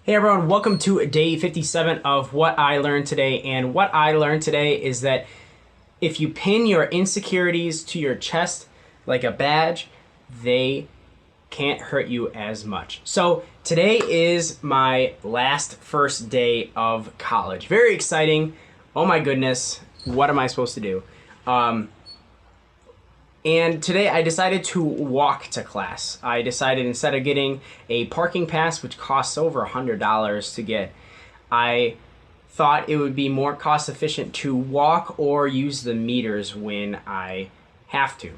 Hey everyone, welcome to day 57 of What I Learned Today. And what I learned today is that if you pin your insecurities to your chest like a badge, they can't hurt you as much. So today is my first day of college. Very exciting. Oh my goodness, what am I supposed to do? And today I decided to walk to class. I decided instead of getting a parking pass, which costs over $100 to get, I thought it would be more cost efficient to walk or use the meters when I have to.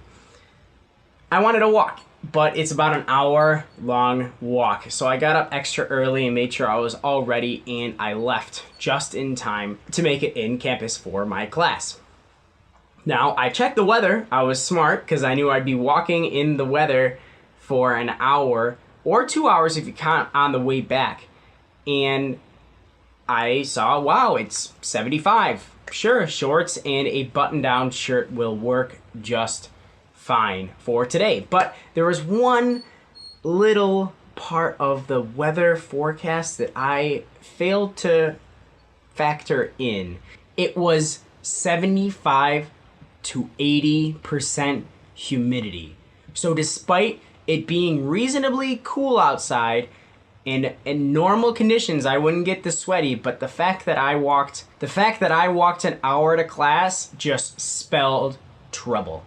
I wanted to walk, but it's about an hour long walk. So I got up extra early and made sure I was all ready, and I left just in time to make it in campus for my class. Now, I checked the weather. I was smart because I knew I'd be walking in the weather for an hour or 2 hours if you count on the way back. And I saw, wow, it's 75. Sure, shorts and a button-down shirt will work just fine for today. But there was one little part of the weather forecast that I failed to factor in. It was 75 to 80% humidity. So despite it being reasonably cool outside and in normal conditions I wouldn't get this sweaty, but the fact that I walked an hour to class just spelled trouble.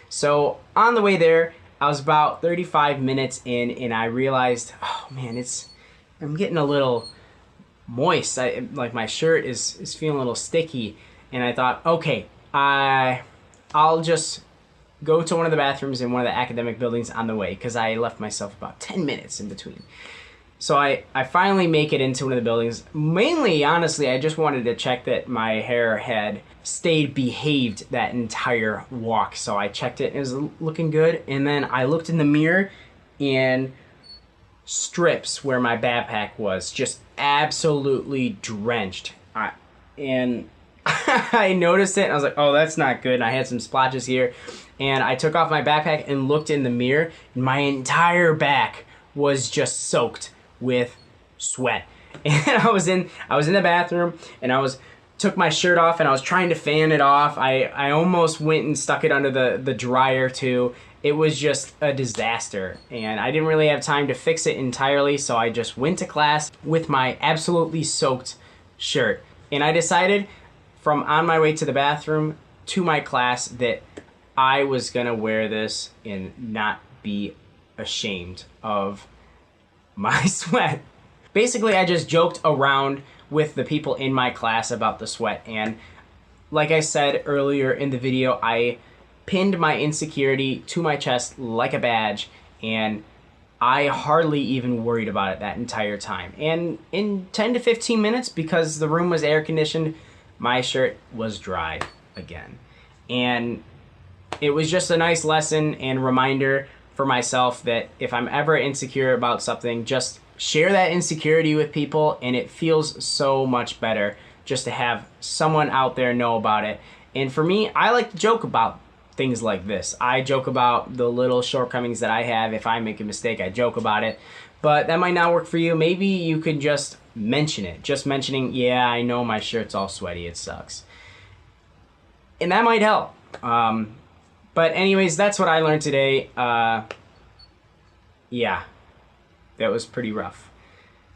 So on the way there, I was about 35 minutes in and I realized, oh man, I'm getting a little moist. Like my shirt is feeling a little sticky, and I thought, okay, I'll just go to one of the bathrooms in one of the academic buildings on the way, because I left myself about 10 minutes in between. So I finally make it into one of the buildings. Mainly, honestly, I just wanted to check that my hair had stayed behaved that entire walk. So I checked it, it was looking good. And then I looked in the mirror, and strips where my backpack was just absolutely drenched. And I noticed it and I was like, oh, that's not good. And I had some splotches here, and I took off my backpack and looked in the mirror, and my entire back was just soaked with sweat. And I was in the bathroom, and took my shirt off and I was trying to fan it off. I almost went and stuck it under the dryer too. It was just a disaster, and I didn't really have time to fix it entirely, so I just went to class with my absolutely soaked shirt. And I decided from on my way to the bathroom to my class that I was gonna wear this and not be ashamed of my sweat. Basically, I just joked around with the people in my class about the sweat, and like I said earlier in the video, I pinned my insecurity to my chest like a badge, and I hardly even worried about it that entire time. And in 10 to 15 minutes, because the room was air conditioned, my shirt was dry again. And it was just a nice lesson and reminder for myself that if I'm ever insecure about something, just share that insecurity with people, and it feels so much better just to have someone out there know about it. And for me, I like to joke about things like this. I joke about the little shortcomings that I have. If I make a mistake, I joke about it. But that might not work for you. Maybe you could just mention it. Just mentioning, yeah, I know my shirt's all sweaty, it sucks. And that might help. But anyways, that's what I learned today. Yeah, that was pretty rough.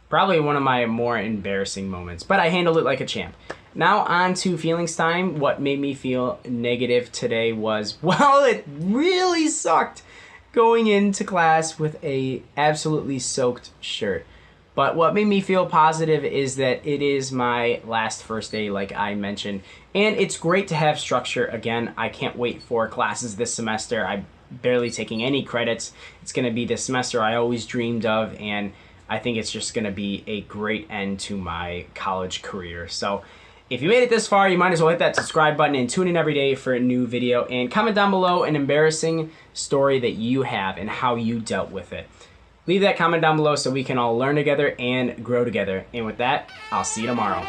Probably one of my more embarrassing moments, but I handled it like a champ. Now on to feelings time. What made me feel negative today was, well, it really sucked going into class with a absolutely soaked shirt. But what made me feel positive is that it is my first day, like I mentioned, and it's great to have structure again. I can't wait for classes this semester. I'm barely taking any credits. It's going to be the semester I always dreamed of, and I think it's just going to be a great end to my college career. So if you made it this far, you might as well hit that subscribe button and tune in every day for a new video, and comment down below an embarrassing story that you have and how you dealt with it. Leave that comment down below so we can all learn together and grow together. And with that, I'll see you tomorrow.